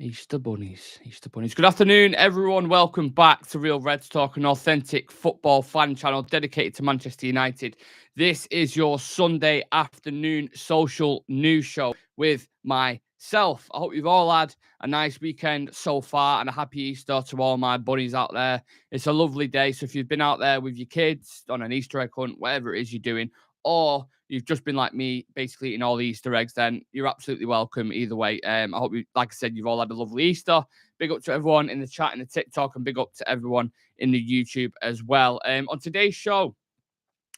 Easter bunnies, Easter bunnies. Good afternoon, everyone. Welcome back to Real Reds Talk, an authentic football fan channel dedicated to Manchester United. This is your Sunday afternoon social news show with myself. I hope you've all had a nice weekend so far and a happy Easter to all my bunnies out there. It's a lovely day. So if you've been out there with your kids on an Easter egg hunt, whatever it is you're doing, or you've just been like me, basically eating all the Easter eggs, then you're absolutely welcome either way. I hope you, like I said, you've all had a lovely Easter. Big up to everyone in the chat and the TikTok, and big up to everyone in the YouTube as well. On today's show,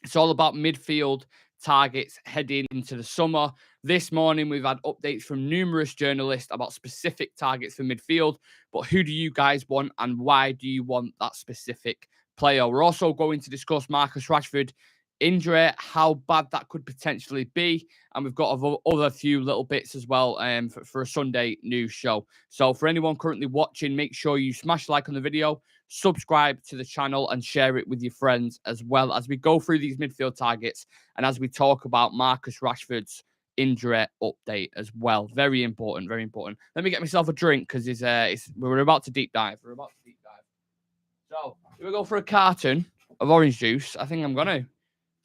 it's all about midfield targets heading into the summer. This morning, we've had updates from numerous journalists about specific targets for midfield. But who do you guys want, and why do you want that specific player? We're also going to discuss Marcus Rashford injury, how bad that could potentially be. And we've got other few little bits as well for a Sunday news show. So for anyone currently watching, make sure you smash like on the video, subscribe to the channel, and share it with your friends as well as we go through these midfield targets and as we talk about Marcus Rashford's injury update as well. Very important, very important. Let me get myself a drink because we're about to deep dive. So we go for a carton of orange juice. I think I'm gonna.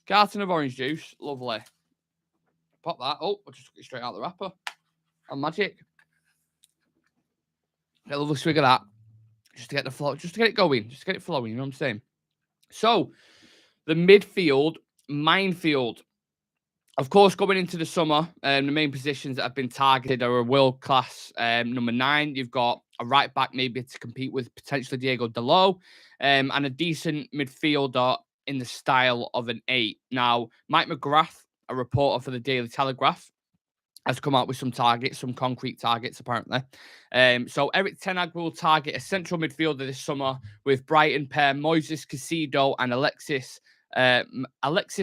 Carton of orange juice. Lovely. Pop that. Oh, I just took it straight out of the wrapper. And magic. Get a lovely swig of that. Just to get the flow, just to get it going. Just to get it flowing, you know what I'm saying? So, the midfield minefield. Of course, going into the summer, the main positions that have been targeted are a world-class number 9. You've got a right back maybe to compete with potentially Diego Dalot, and a decent midfielder in the style of an 8. Now, Mike McGrath, a reporter for the Daily Telegraph, has come out with some targets, some concrete targets, apparently. So Eric Ten Hag will target a central midfielder this summer with Brighton pair Moises Caicedo and Alexis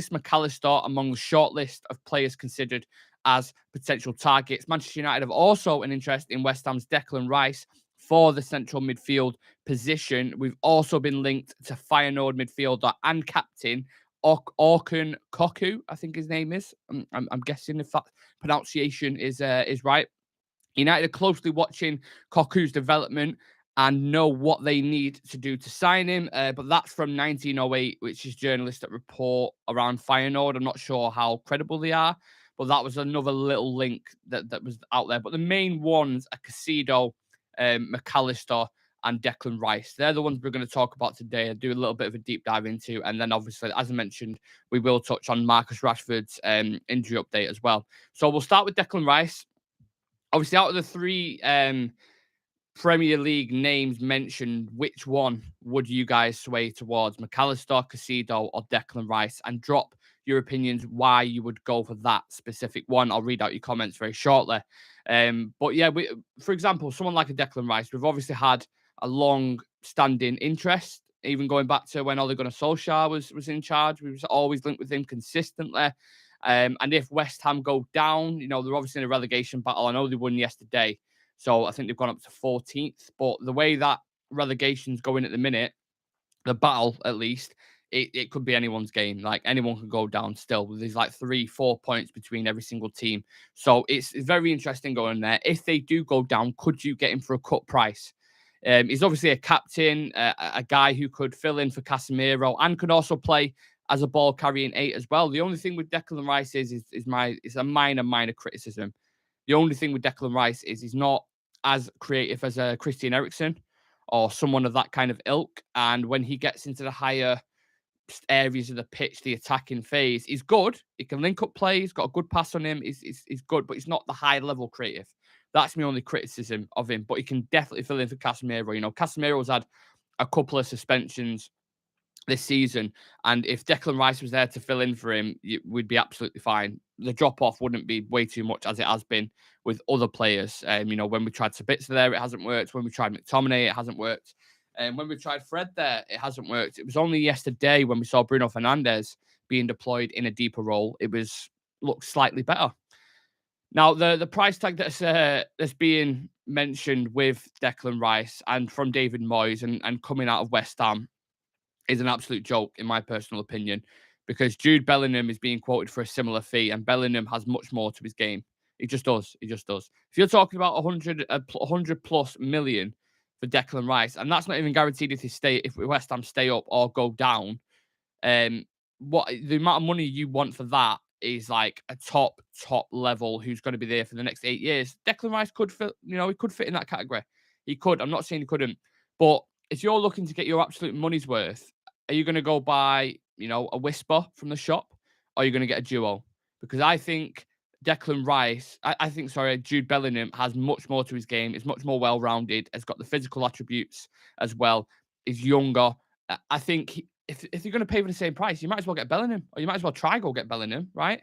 McAllister among the shortlist of players considered as potential targets. Manchester United have also an interest in West Ham's Declan Rice for the central midfield position. We've also been linked to Feyenoord midfielder and captain Orkun Koku, I think his name is. I'm guessing if that pronunciation is right. United are closely watching Koku's development and know what they need to do to sign him. But that's from 1908, which is journalists that report around Feyenoord. I'm not sure how credible they are, but that was another little link that was out there. But the main ones are Caicedo, McAllister, and Declan Rice. They're the ones we're going to talk about today and do a little bit of a deep dive into. And then obviously, as I mentioned, we will touch on Marcus Rashford's injury update as well. So we'll start with Declan Rice. Obviously, out of the 3 Premier League names mentioned, which one would you guys sway towards? McAllister, Caicedo, or Declan Rice? And drop your opinions why you would go for that specific one. I'll read out your comments very shortly. But yeah, for example, someone like a Declan Rice, we've obviously had a long-standing interest, even going back to when Ole Gunnar Solskjaer was in charge. We was always linked with him consistently. And if West Ham go down, they're obviously in a relegation battle. I know they won yesterday, so I think they've gone up to 14th. But the way that relegation's going at the minute, the battle at least, it could be anyone's game. Like anyone can go down still. There's like 3-4 points between every single team. So it's very interesting going there. If they do go down, could you get him for a cut price? He's obviously a captain, a guy who could fill in for Casemiro and could also play as a ball carrying 8 as well. The only thing with Declan Rice is a minor criticism. The only thing with Declan Rice is he's not as creative as a Christian Eriksen or someone of that kind of ilk. And when he gets into the higher areas of the pitch, the attacking phase, he's good. He can link up play. He's got a good pass on him. He's good, but he's not the high level creative. That's my only criticism of him. But he can definitely fill in for Casemiro. Casemiro's had a couple of suspensions this season, and if Declan Rice was there to fill in for him, we'd be absolutely fine. The drop off wouldn't be way too much as it has been with other players. When we tried Sabitzer there, it hasn't worked. When we tried McTominay, it hasn't worked. And when we tried Fred there, it hasn't worked. It was only yesterday when we saw Bruno Fernandes being deployed in a deeper role, it looked slightly better. Now, the price tag that's being mentioned with Declan Rice and from David Moyes and coming out of West Ham is an absolute joke, in my personal opinion, because Jude Bellingham is being quoted for a similar fee, and Bellingham has much more to his game. He just does. He just does. If you're talking about 100 plus million for Declan Rice, and that's not even guaranteed if West Ham stay up or go down. What the amount of money you want for that is like a top level who's going to be there for the next 8 years. Declan Rice could fit, he could fit in that category. He could. I'm not saying he couldn't, but if you're looking to get your absolute money's worth, are you going to go buy, a whisper from the shop, or are you going to get a duo? Because I think Declan Rice, I think, Jude Bellingham has much more to his game. Is much more well-rounded. Has got the physical attributes as well. Is younger. I think if you're going to pay for the same price, you might as well get Bellingham, or you might as well try go get Bellingham, right?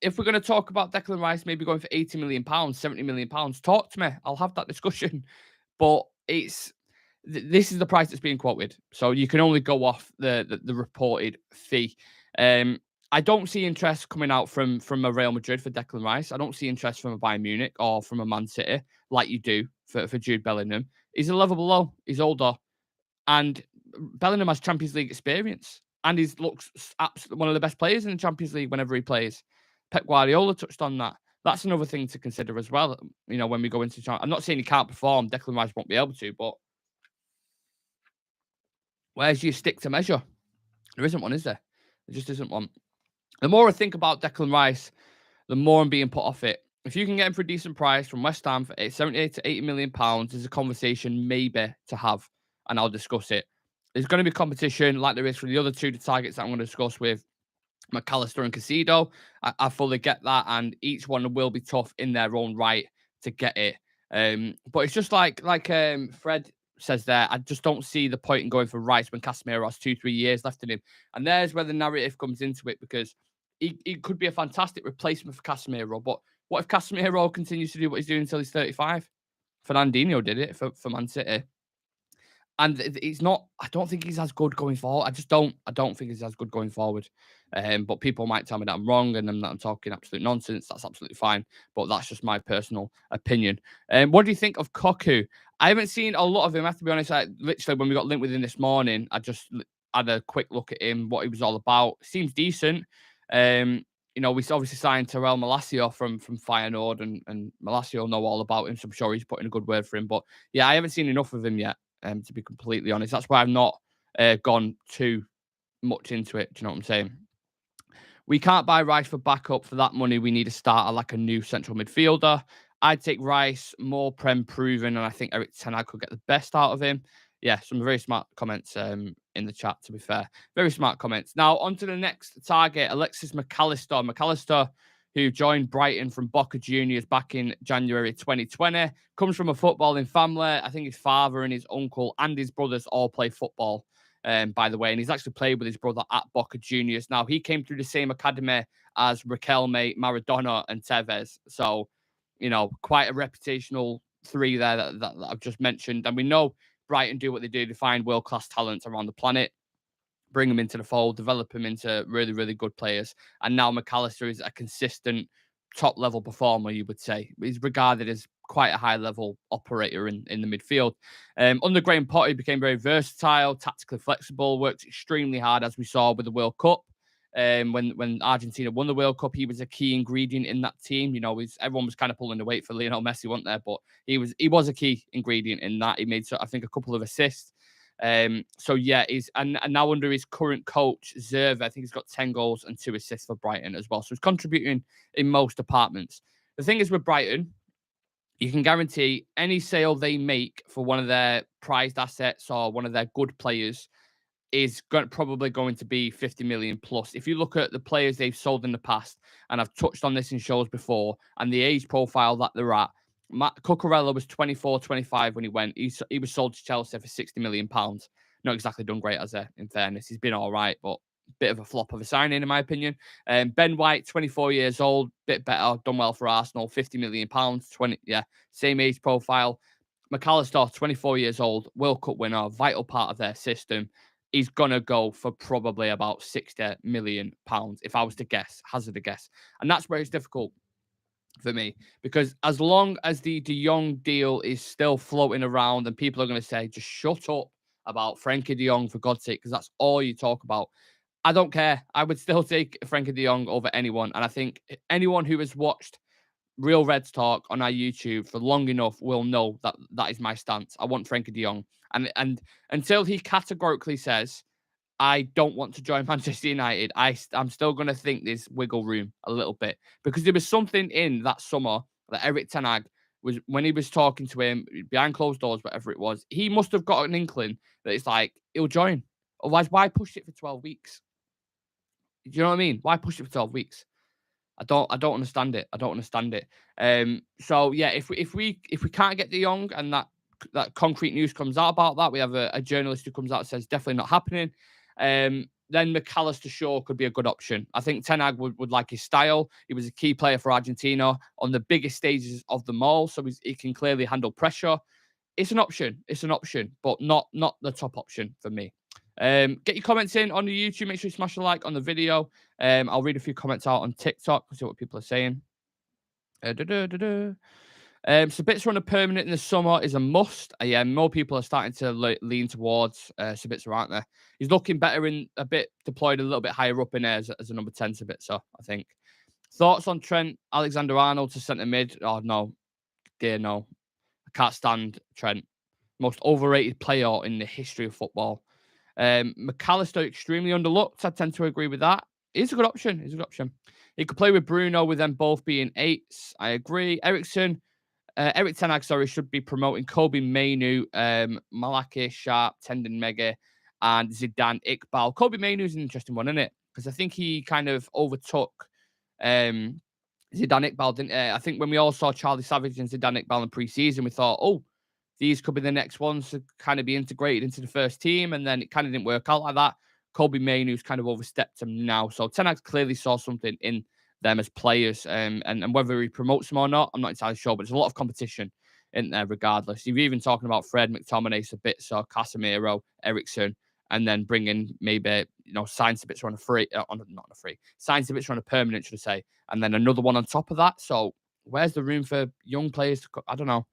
If we're going to talk about Declan Rice maybe going for £80 million, £70 million, talk to me. I'll have that discussion. But this is the price that's being quoted. So you can only go off the reported fee. I don't see interest coming out from a Real Madrid for Declan Rice. I don't see interest from a Bayern Munich or from a Man City like you do for Jude Bellingham. He's a level below. He's older. And Bellingham has Champions League experience. And he looks absolutely one of the best players in the Champions League whenever he plays. Pep Guardiola touched on that. That's another thing to consider as well. When we go into I'm not saying he can't perform. Declan Rice won't be able to, but where's your stick to measure? There isn't one, is there? There just isn't one. The more I think about Declan Rice, the more I'm being put off it. If you can get him for a decent price from West Ham for 78 to £80 million, there's a conversation maybe to have, and I'll discuss it. There's going to be competition like there is for the other two targets that I'm going to discuss with McAllister and Caicedo. I fully get that, and each one will be tough in their own right to get it. But it's just like Fred says there, I just don't see the point in going for Rice when Casemiro has 2-3 years left in him. And there's where the narrative comes into it, because he could be a fantastic replacement for Casemiro. But what if Casemiro continues to do what he's doing until he's 35? Fernandinho did it for Man City. And it's not, I don't think he's as good going forward. I don't think he's as good going forward. But people might tell me that I'm wrong and that I'm talking absolute nonsense. That's absolutely fine. But that's just my personal opinion. What do you think of Koku? I haven't seen a lot of him, I have to be honest. Literally, when we got linked with him this morning, I just had a quick look at him, what he was all about. Seems decent. We obviously signed Terrell Malacio from Feyenoord, and Malacio know all about him, so I'm sure he's putting a good word for him. But yeah, I haven't seen enough of him yet. To be completely honest, that's why I've not gone too much into it. Do you know what I'm saying? We can't buy Rice for backup for that money. We need a starter like a new central midfielder. I'd take Rice, more Prem proven, and I think Eric Ten Hag could get the best out of him. Yeah, some very smart comments in the chat, to be fair. Very smart comments. Now, on to the next target, Alexis McAllister. McAllister, who joined Brighton from Boca Juniors back in January 2020. Comes from a footballing family. I think his father and his uncle and his brothers all play football, by the way. And he's actually played with his brother at Boca Juniors. Now, he came through the same academy as Riquelme, Maradona, and Tevez. So, quite a reputational three there that I've just mentioned. And we know Brighton do what they do to find world-class talents around the planet, bring them into the fold, develop them into really, really good players. And now McAllister is a consistent top-level performer, you would say. He's regarded as quite a high-level operator in the midfield. Under Graham Potter, he became very versatile, tactically flexible, worked extremely hard, as we saw with the World Cup. When Argentina won the World Cup, he was a key ingredient in that team. Everyone was kind of pulling the weight for Lionel Messi, wasn't there? But he was a key ingredient in that. He made, I think, a couple of assists. He's and now under his current coach, Zerva, I think he's got 10 goals and 2 assists for Brighton as well. So he's contributing in most departments. The thing is with Brighton, you can guarantee any sale they make for one of their prized assets or one of their good players is probably going to be 50 million plus. If you look at the players they've sold in the past, and I've touched on this in shows before, and the age profile that they're at, Cucurella was 24, 25 when he went. He was sold to Chelsea for £60 million. Not exactly done great, in fairness. He's been all right, but bit of a flop of a signing, in my opinion. Ben White, 24 years old, bit better, done well for Arsenal, £50 million, same age profile. McAllister, 24 years old, World Cup winner, vital part of their system. He's going to go for probably about £60 million, if I was to guess, hazard a guess. And that's where it's difficult for me, because as long as the De Jong deal is still floating around and people are going to say, just shut up about Frankie De Jong, for God's sake, because that's all you talk about. I don't care. I would still take Frankie de Jong over anyone. And I think anyone who has watched Real Reds Talk on our YouTube for long enough will know that that is my stance. I want Frankie de Jong. And until he categorically says, I don't want to join Manchester United, I'm still going to think there's wiggle room a little bit. Because there was something in that summer that Eric Ten Hag was, when he was talking to him behind closed doors, whatever it was, he must have got an inkling that it's like, he'll join. Otherwise, why push it for 12 weeks? Do you know what I mean? Why push it for 12 weeks? I don't understand it. I don't understand it. So yeah, if we can't get De Jong and that concrete news comes out about that, we have a journalist who comes out and says definitely not happening. Then McAllister Shaw could be a good option. I think Ten Hag would like his style. He was a key player for Argentina on the biggest stages of them all, so he can clearly handle pressure. It's an option. It's an option, but not the top option for me. Get your comments in on the YouTube. Make sure you smash a like on the video. I'll read a few comments out on TikTok and see what people are saying. Sabitzer on a permanent in the summer is a must. Yeah, more people are starting to lean towards Sabitzer, aren't they? He's looking better in a bit deployed a little bit higher up in there as a number 10 Sabitzer, I think. Thoughts on Trent Alexander-Arnold to centre mid? Oh, no. Dear no. I can't stand Trent. Most overrated player in the history of football. McAllister extremely underlooked. I tend to agree with that. He's a good option. He's a good option. He could play with Bruno with them both being eights. I agree. Eric Ten Hag, should be promoting Kobe Mainu, Malachi Sharp, Tendon Mega, and Zidane Iqbal. Kobe Mainu is an interesting one, isn't it? Because I think he kind of overtook Zidane Iqbal, didn't he? I think when we all saw Charlie Savage and Zidane Iqbal in pre-season, we thought, oh, these could be the next ones to kind of be integrated into the first team, and then it kind of didn't work out like that. Kobe Mainoo's kind of overstepped him now. So Ten Hag clearly saw something in them as players, and whether he promotes them or not, I'm not entirely sure, but there's a lot of competition in there regardless. You're even talking about Fred, McTominay, Sabitzer, Casemiro, Eriksen, and then bringing maybe, sign Sabitzer on a free, not on a free, sign Sabitzer on a permanent, should I say, and then another one on top of that. So where's the room for young players to I don't know.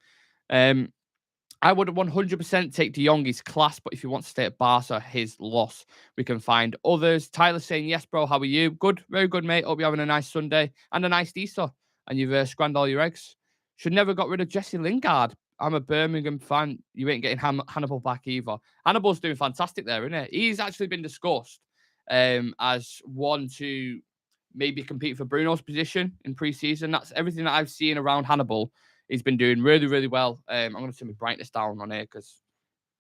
I would 100% take De Jong, his class, but if he wants to stay at Barca, his loss. We can find others. Tyler saying, yes, bro, how are you? Good, very good, mate. Hope you're having a nice Sunday and a nice Easter. And you've scrambled all your eggs. Should never got rid of Jesse Lingard. I'm a Birmingham fan. You ain't getting Hannibal back either. Hannibal's doing fantastic there, isn't he? He's actually been discussed as one to maybe compete for Bruno's position in pre-season. That's everything that I've seen around Hannibal. He's been doing really, really well. I'm going to turn my brightness down on here because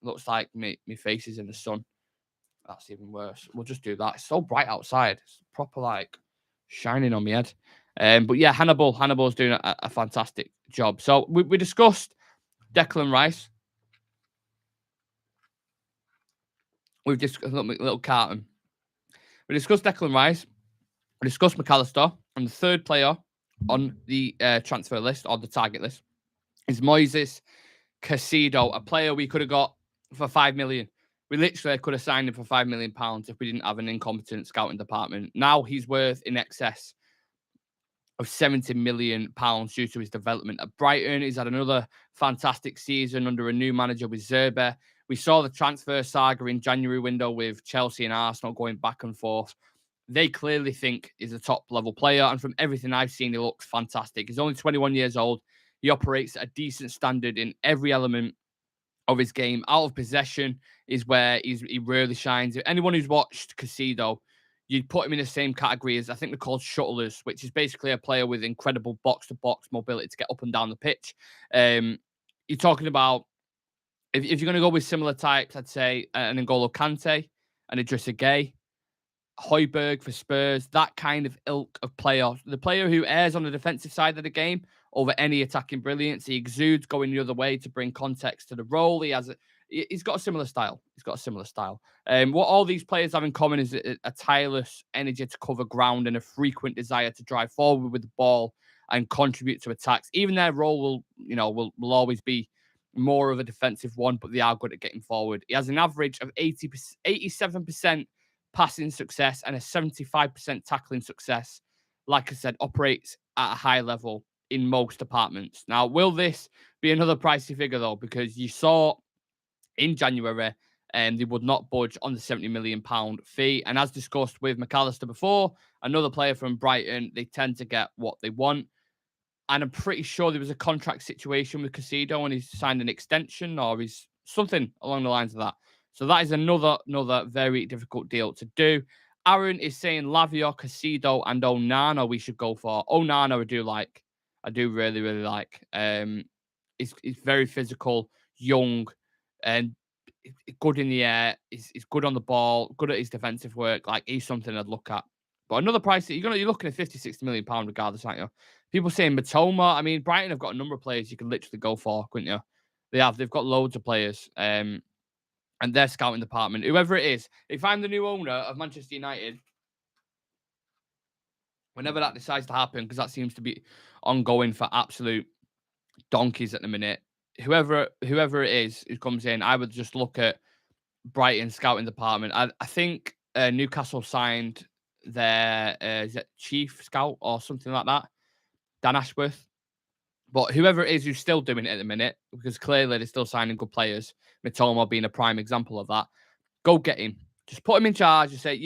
it looks like my face is in the sun. That's even worse. We'll just do that. It's so bright outside. It's proper like shining on my head. But yeah, Hannibal's doing a fantastic job. So we discussed Declan Rice. We've discussed a little carton. We discussed Declan Rice. We discussed McAllister. And the third player on the transfer list, or the target list, is Moises Caicedo, a player we could have got for 5 million. We literally could have signed him for £5 million if we didn't have an incompetent scouting department. Now he's worth in excess of £70 million due to his development at Brighton. He's had another fantastic season under a new manager with Zerbe. We saw the transfer saga in January window with Chelsea and Arsenal going back and forth. They clearly think he's a top level player. And from everything I've seen, he looks fantastic. He's only 21 years old. He operates at a decent standard in every element of his game. Out of possession is where he really shines. Anyone who's watched Caicedo, you'd put him in the same category as, I think they're called shuttlers, which is basically a player with incredible box-to-box mobility to get up and down the pitch. You're talking about, if you're going to go with similar types, I'd say an N'Golo Kante, an Idrissa Gueye, Højbjerg for Spurs, that kind of ilk of player. The player who errs on the defensive side of the game over any attacking brilliance. He exudes going the other way to bring context to the role. He's got a similar style. What all these players have in common is a tireless energy to cover ground and a frequent desire to drive forward with the ball and contribute to attacks. Even their role will always be more of a defensive one, but they are good at getting forward. He has an average of 87% passing success and a 75% tackling success. Like I said, operates at a high level in most departments. Now, will this be another pricey figure though? Because you saw in January, and they would not budge on the £70 million fee. And as discussed with McAllister before, another player from Brighton, they tend to get what they want. And I'm pretty sure there was a contract situation with Casido and he's signed an extension or he's something along the lines of that. So that is another very difficult deal to do. Aaron is saying Lavia, Casido, and Onana we should go for. Onana I do really, really like. He's very physical, young, and good in the air. He's good on the ball, good at his defensive work. Like, he's something I'd look at. But another price that you're looking at 50, 60 million pound regardless, aren't you? People saying Matoma. I mean, Brighton have got a number of players you can literally go for, couldn't you? They've got loads of players. And their scouting department, whoever it is, if I'm the new owner of Manchester United, whenever that decides to happen, because that seems to be ongoing for absolute donkeys at the minute, whoever it is who comes in, I would just look at Brighton scouting department. I think Newcastle signed their is it chief scout or something like that, Dan Ashworth. But whoever it is who's still doing it at the minute, because clearly they're still signing good players, Mitoma being a prime example of that, go get him. Just put him in charge and say,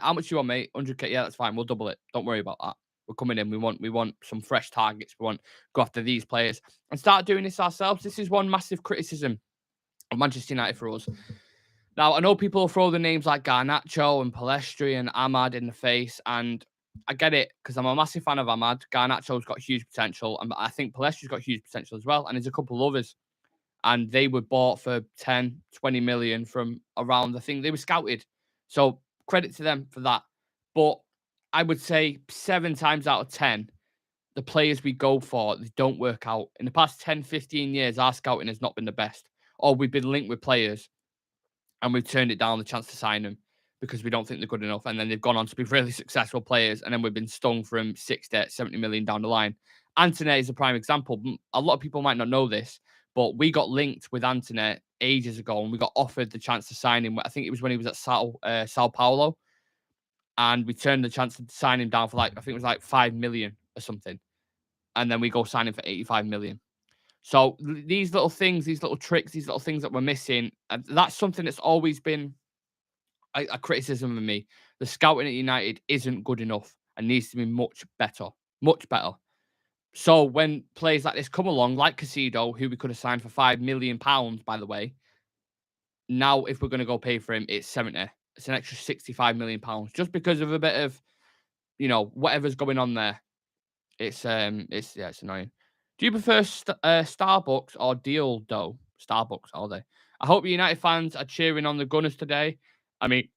how much you want, mate? 100k, yeah, that's fine. We'll double it. Don't worry about that. We're coming in. We want some fresh targets. We want to go after these players and start doing this ourselves. This is one massive criticism of Manchester United for us. Now, I know people throw the names like Garnacho and Palestri and Ahmad in the face, and I get it because I'm a massive fan of Ahmad. Garnacho's got huge potential, and I think Palestri's got huge potential as well, and there's a couple of others. And they were bought for 10, 20 million from around the thing. They were scouted. So credit to them for that. But I would say 7 times out of 10, the players we go for, they don't work out. In the past 10, 15 years, our scouting has not been the best. Or we've been linked with players and we've turned it down the chance to sign them because we don't think they're good enough. And then they've gone on to be really successful players. And then we've been stung from 60, 70 million down the line. Antony is a prime example. A lot of people might not know this, but we got linked with Antony ages ago and we got offered the chance to sign him. I think it was when he was at Sao Paulo. And we turned the chance to sign him down for I think it was 5 million or something. And then we go sign him for 85 million. So these little things, these little tricks, these little things that we're missing, and that's something that's always been a criticism of me. The scouting at United isn't good enough and needs to be much better, much better. So when players like this come along, like Casido, who we could have signed for £5 million, by the way, now if we're going to go pay for him, it's 70. It's an extra £65 million just because of a bit of, whatever's going on there. It's annoying. Do you prefer Starbucks or Dildo? Starbucks all day. I hope United fans are cheering on the Gunners today. I mean,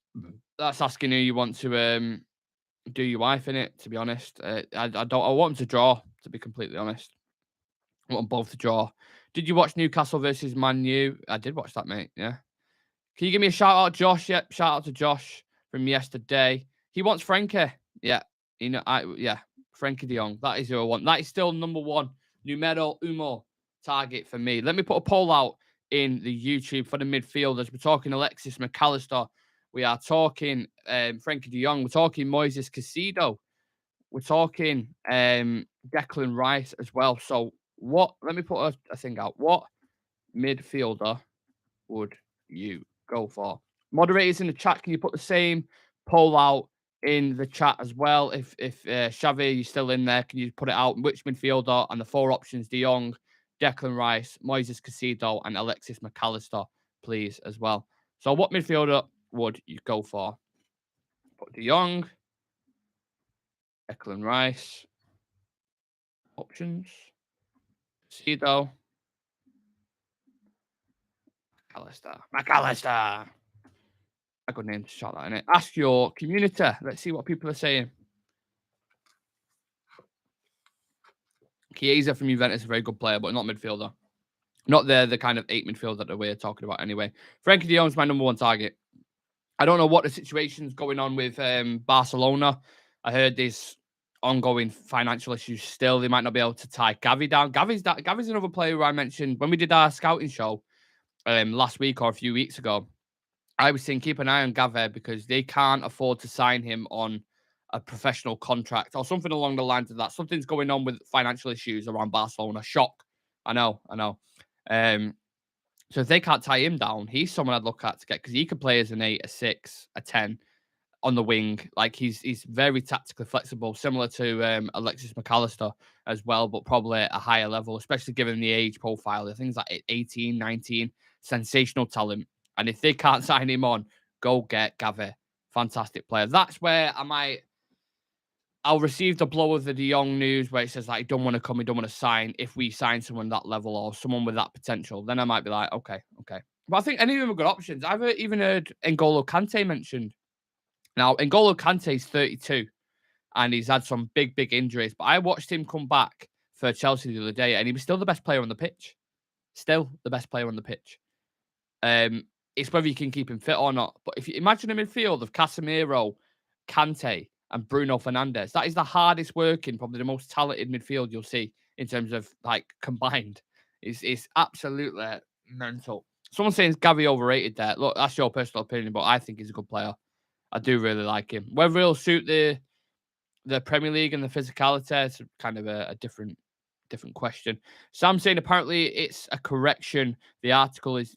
that's asking who you want to do your wife in it. To be honest, I don't. I want them to draw. To be completely honest, I want them both to draw. Did you watch Newcastle versus Man U? I did watch that, mate. Yeah. Can you give me a shout out, Josh? Yep, shout out to Josh from yesterday. He wants Frankie. Yeah, Frankie de Jong. That is who I want. That is still number one, numero uno target for me. Let me put a poll out in the YouTube for the midfielders. We're talking Alexis McAllister. We are talking Frankie de Jong. We're talking Moises Casido. We're talking Declan Rice as well. So let me put a thing out. What midfielder would you go for? Moderators in the chat, can you put the same poll out in the chat as well? If Xavi, you're still in there, can you put it out? Which midfielder and the 4 options: De Jong, Declan Rice, Moises Casido, and Alexis McAllister, please, as well. So what midfielder would you go for? Put De Jong, Declan Rice, options, Casido, McAllister. A good name to shout that in it. Ask your community. Let's see what people are saying. Chiesa from Juventus is a very good player, but not midfielder. Not the kind of 8 midfielder that we're talking about anyway. Frankie de Jong's my number 1 target. I don't know what the situation's going on with Barcelona. I heard there's ongoing financial issues still. They might not be able to tie Gavi down. Gavi's another player who I mentioned when we did our scouting show last week or a few weeks ago. I was saying keep an eye on Gavi because they can't afford to sign him on a professional contract or something along the lines of that. Something's going on with financial issues around Barcelona. Shock. I know. So if they can't tie him down, he's someone I'd look at to get, because he can play as an 8, a 6, a 10 on the wing. Like he's very tactically flexible, similar to Alexis McAllister as well, but probably at a higher level, especially given the age profile. The things like 18, 19, sensational talent. And if they can't sign him on, go get Gavi. Fantastic player. That's where I'll receive the blow of the De Jong news where it says like, don't want to come, we don't want to sign. If we sign someone that level or someone with that potential, then I might be like, okay. But I think any of them are good options. I've even heard N'Golo Kante mentioned. Now, N'Golo Kante's 32 and he's had some big injuries, but I watched him come back for Chelsea the other day and he was still the best player on the pitch. Still the best player on the pitch. It's whether you can keep him fit or not. But if you imagine a midfield of Casemiro, Kante, and Bruno Fernandes, that is the hardest working, probably the most talented midfield you'll see in terms of like combined. It's absolutely mental. Someone saying Gavi overrated there. Look, that's your personal opinion, but I think he's a good player. I do really like him. Whether he'll suit the Premier League and the physicality, it's kind of a different question. Sam saying apparently it's a correction. The article is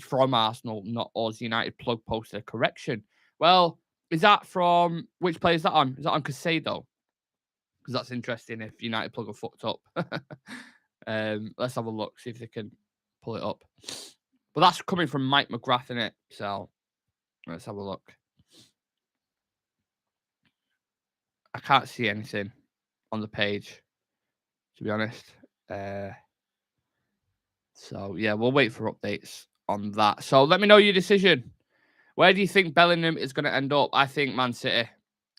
from Arsenal, not us. United plug posted a correction. Well, is that from which player is that on? Is that on Casado? Because that's interesting if United plug are fucked up. Let's have a look, see if they can pull it up. But that's coming from Mike McGrath, in it. So let's have a look. I can't see anything on the page, to be honest. So, yeah, we'll wait for updates on that. So, let me know your decision. Where do you think Bellingham is going to end up? I think Man City.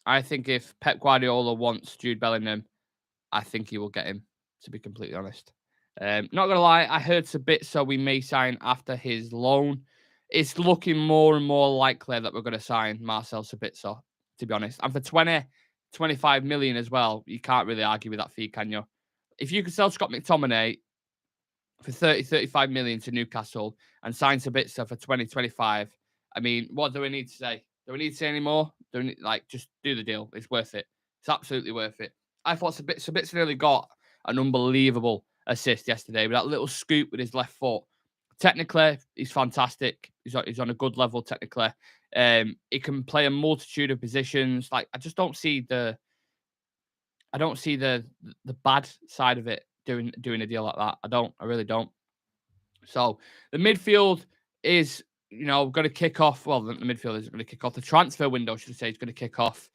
I think if Pep Guardiola wants Jude Bellingham, I think he will get him, to be completely honest. Not going to lie, I heard Sabitzer we may sign after his loan. It's looking more and more likely that we're going to sign Marcel Sabitzer, to be honest. And for 20, 25 million as well, you can't really argue with that fee, can you? If you could sell Scott McTominay for 30, 35 million to Newcastle and sign Sabitzer for 20, 25, I mean, what do we need to say? Do we need to say any more? Do we need, just do the deal. It's worth it. It's absolutely worth it. I thought Sabitzer nearly got an unbelievable assist yesterday with that little scoop with his left foot. Technically, he's fantastic. He's on a good level technically. He can play a multitude of positions. Like, I just don't see the bad side of it doing a deal like that. I really don't. So the midfield is, going to kick off. Well, the midfield is going to kick off. The transfer window, I should say, is going to kick off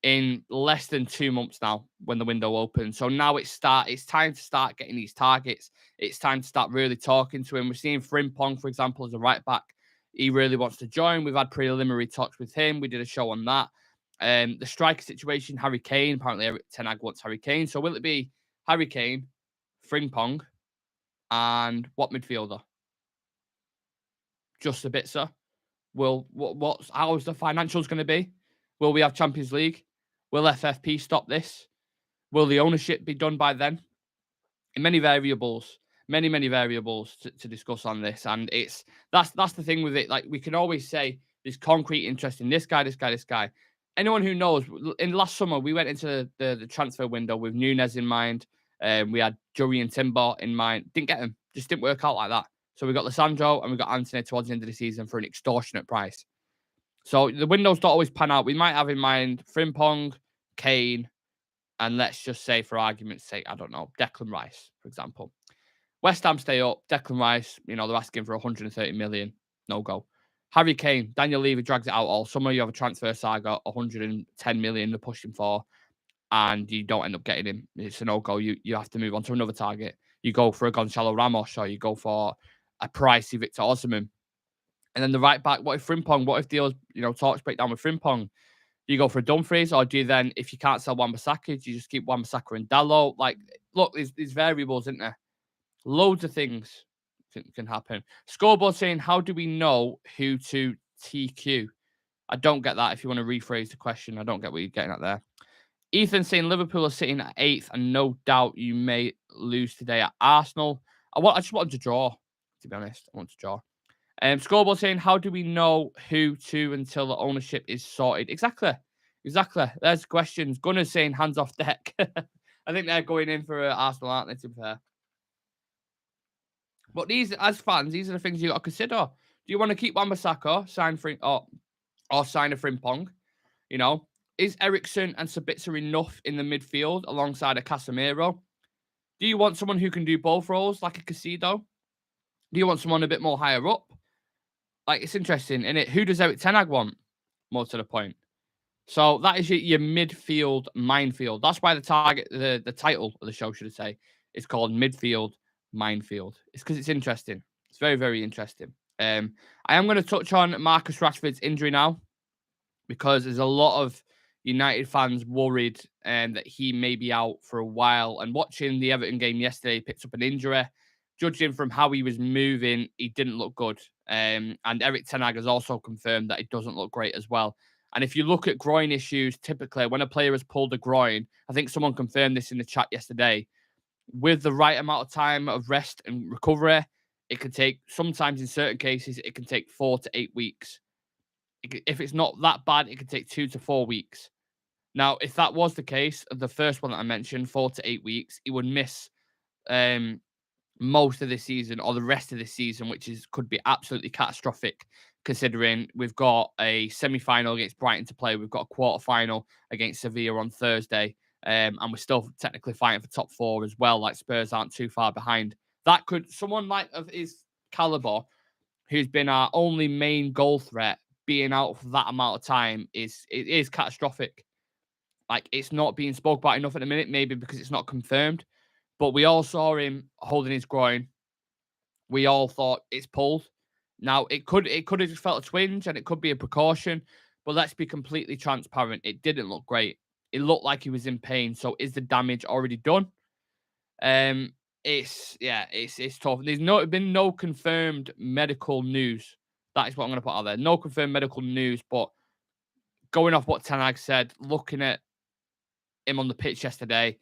in less than 2 months now when the window opens. So now it's time to start getting these targets. It's time to start really talking to him. We're seeing Frimpong, for example, as a right back. He really wants to join. We've had preliminary talks with him. We did a show on that. The striker situation, Harry Kane. Apparently, Ten Hag wants Harry Kane. So will it be Harry Kane, Frimpong, and what midfielder? Just a bit, sir. How's the financials going to be? Will we have Champions League? Will FFP stop this? Will the ownership be done by then? In many variables to discuss on this, and that's the thing with it. Like, we can always say there's concrete interest in this guy. Anyone who knows, in last summer we went into the transfer window with Nunes in mind. We had Jurriën Timber in mind. Didn't get him. Just didn't work out like that. So we got Lissandro and we got Anthony towards the end of the season for an extortionate price. So the windows don't always pan out. We might have in mind Frimpong, Kane, and let's just say, for argument's sake, I don't know, Declan Rice, for example. West Ham stay up. Declan Rice, they're asking for 130 million. No go. Harry Kane, Daniel Levy drags it out all summer. You have a transfer saga, 110 million they're pushing for, and you don't end up getting him. It's a no-go. You have to move on to another target. You go for a Gonzalo Ramos, or you go for a pricey Victor Osimhen. And then the right back, what if Frimpong? What if deals, talks break down with Frimpong? Do you go for a Dumfries, or do you then, if you can't sell Wan-Bissaka, do you just keep Wan-Bissaka and Dalot? Like, look, there's variables, isn't there? Loads of things can happen. Scoreboard saying, how do we know who to TQ? I don't get that. If you want to rephrase the question, I don't get what you're getting at there. Ethan saying Liverpool are sitting at 8th, and no doubt you may lose today at Arsenal. I just wanted to draw, to be honest. I want to draw. Scoreboard saying, how do we know who to until the ownership is sorted? Exactly. There's questions. Gunner's saying hands off deck. I think they're going in for Arsenal, aren't they, to be fair? But these, as fans, these are the things you got to consider. Do you want to keep Wan-Bissaka, sign for or sign a Frimpong? You know, is Eriksen and Sabitzer enough in the midfield alongside a Casemiro? Do you want someone who can do both roles like a Casido? Do you want someone a bit more higher up? Like, it's interesting, isn't it? Who does Eric Ten Hag want? More to the point. So that is your midfield minefield. That's why the title of the show, should I say, is called Midfield Minefield. It's because it's interesting. It's very, very interesting. I am going to touch on Marcus Rashford's injury now, because there's a lot of United fans worried that he may be out for a while. And watching the Everton game yesterday, he picked up an injury. Judging from how he was moving, he didn't look good. And Eric Ten Hag has also confirmed that it doesn't look great as well. And if you look at groin issues, typically when a player has pulled a groin, I think someone confirmed this in the chat yesterday, with the right amount of time of rest and recovery, it can take, sometimes in certain cases, it can take 4 to 8 weeks. If it's not that bad, it could take 2 to 4 weeks. Now, if that was the case, the first one that I mentioned, 4 to 8 weeks, he would miss most of this season or the rest of this season, which could be absolutely catastrophic, considering we've got a semi-final against Brighton to play. We've got a quarter-final against Sevilla on Thursday, and we're still technically fighting for top 4 as well. Like, Spurs aren't too far behind. That could, someone like of his caliber, who's been our only main goal threat, being out for that amount of time is catastrophic. Like, it's not being spoke about enough at the minute, maybe because it's not confirmed. But we all saw him holding his groin. We all thought it's pulled. Now, it could have just felt a twinge and it could be a precaution. But let's be completely transparent. It didn't look great. It looked like he was in pain. So is the damage already done? It's tough. There's been no confirmed medical news. That is what I'm going to put out there. No confirmed medical news, but going off what Ten Hag said, looking at him on the pitch yesterday,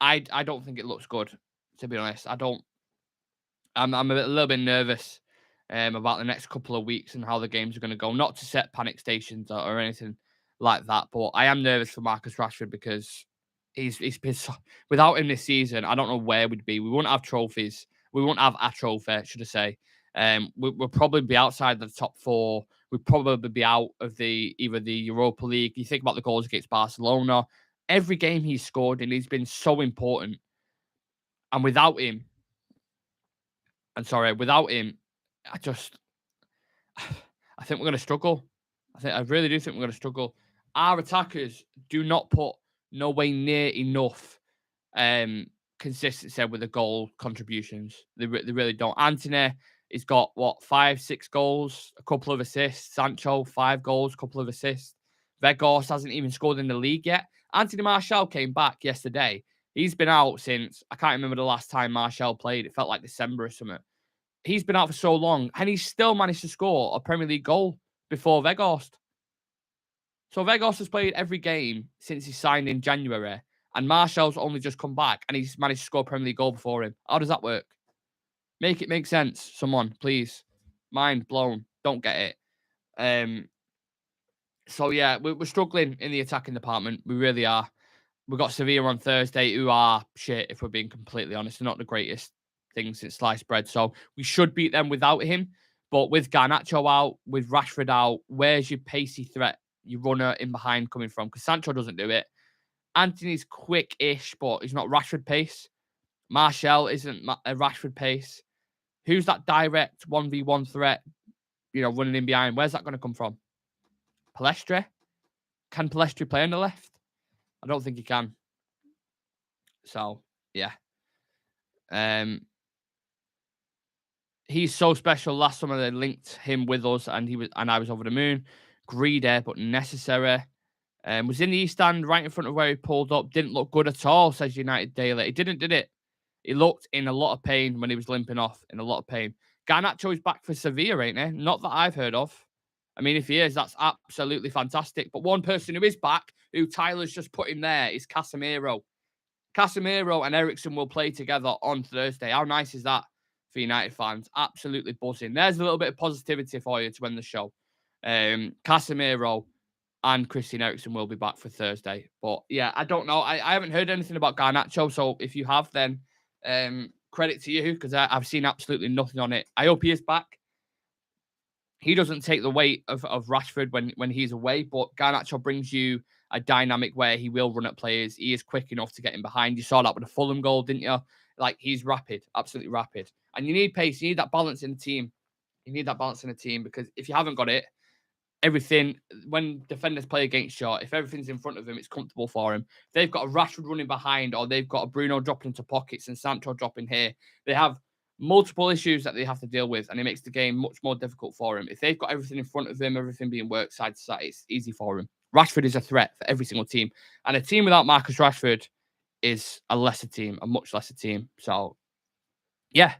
I don't think it looks good, to be honest. I'm a little bit nervous about the next couple of weeks and how the games are going to go. Not to set panic stations or anything like that, but I am nervous for Marcus Rashford because he's been without him this season. I don't know where we'd be. We wouldn't have trophies. We wouldn't have a trophy, should I say. We'll probably be outside the top 4. We'd probably be out of either the Europa League. You think about the goals against Barcelona. Every game he's scored and he's been so important. And without him, I think we're going to struggle. I really do think we're going to struggle. Our attackers do not put no way near enough consistency with the goal contributions. They really don't. Anthony, he's got, 5, 6 goals, a couple of assists. Sancho, 5 goals, a couple of assists. Weghorst hasn't even scored in the league yet. Anthony Martial came back yesterday. He's been out since, I can't remember the last time Martial played. It felt like December or something. He's been out for so long, and he's still managed to score a Premier League goal before Weghorst. So Weghorst has played every game since he signed in January, and Martial's only just come back, and he's managed to score a Premier League goal before him. How does that work? Make it make sense, someone, please. Mind blown. Don't get it. So, yeah, we're struggling in the attacking department. We really are. We've got Sevilla on Thursday, who are shit, if we're being completely honest. They're not the greatest thing since sliced bread. So we should beat them without him. But with Garnacho out, with Rashford out, where's your pacey threat, your runner in behind coming from? Because Sancho doesn't do it. Anthony's quick-ish, but he's not Rashford pace. Martial isn't a Rashford pace. Who's that direct 1v1 threat, running in behind? Where's that going to come from? Palestre? Can Palestre play on the left? I don't think he can. So, yeah. He's so special. Last summer they linked him with us, and I was over the moon. Greedy, but necessary. Was in the East Stand, right in front of where he pulled up. Didn't look good at all, says United Daily. He didn't, did it? He looked in a lot of pain when he was limping off. In a lot of pain. Garnacho is back for Sevilla, ain't he? Not that I've heard of. I mean, if he is, that's absolutely fantastic. But one person who is back, who Tyler's just put in there, is Casemiro. Casemiro and Eriksen will play together on Thursday. How nice is that for United fans? Absolutely buzzing. There's a little bit of positivity for you to end the show. Casemiro and Christian Eriksen will be back for Thursday. But yeah, I don't know. I haven't heard anything about Garnacho. So if you have, then credit to you because I've seen absolutely nothing on it. I hope he is back. He doesn't take the weight of Rashford when he's away, but Garnacho brings you a dynamic where he will run at players. He is quick enough to get in behind. You saw that with the Fulham goal, didn't you? Like, he's rapid, absolutely rapid. And you need pace. You need that balance in the team. You need that balance in the team because if you haven't got it, everything, when defenders play against you, if everything's in front of him, it's comfortable for him. If they've got a Rashford running behind, or they've got a Bruno dropping into pockets and Sancho dropping here, they have multiple issues that they have to deal with, and it makes the game much more difficult for him. If they've got everything in front of them, everything being worked side to side, it's easy for him. Rashford is a threat for every single team, and a team without Marcus Rashford is a lesser team, a much lesser team. So, yeah,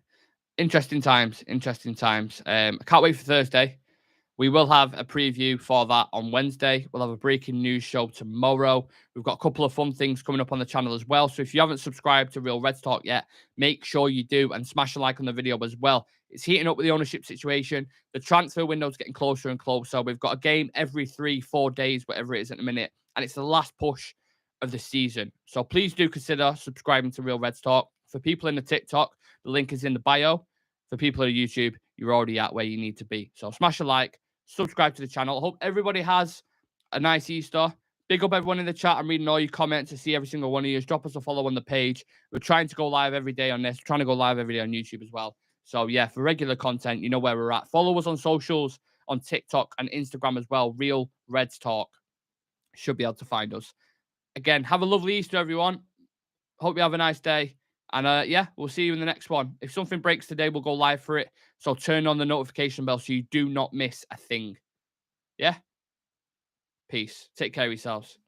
interesting times, interesting times. I can't wait for Thursday. We will have a preview for that on Wednesday. We'll have a breaking news show tomorrow. We've got a couple of fun things coming up on the channel as well. So if you haven't subscribed to Real Reds Talk yet, make sure you do and smash a like on the video as well. It's heating up with the ownership situation. The transfer window is getting closer and closer. We've got a game every 3-4 days, whatever it is at the minute. And it's the last push of the season. So please do consider subscribing to Real Reds Talk. For people in the TikTok, the link is in the bio. For people on YouTube, you're already at where you need to be. So smash a like. Subscribe to the channel. I hope everybody has a nice Easter. Big up everyone in the chat. I'm reading all your comments to see every single one of you. Drop us a follow on the page. We're trying to go live every day on this. We're trying to go live every day on YouTube as well. So, yeah, for regular content, you know where we're at. Follow us on socials, on TikTok and Instagram as well. Real Reds Talk. Should be able to find us. Again, have a lovely Easter, everyone. Hope you have a nice day. And yeah, we'll see you in the next one. If something breaks today, we'll go live for it. So turn on the notification bell so you do not miss a thing. Yeah? Peace. Take care of yourselves.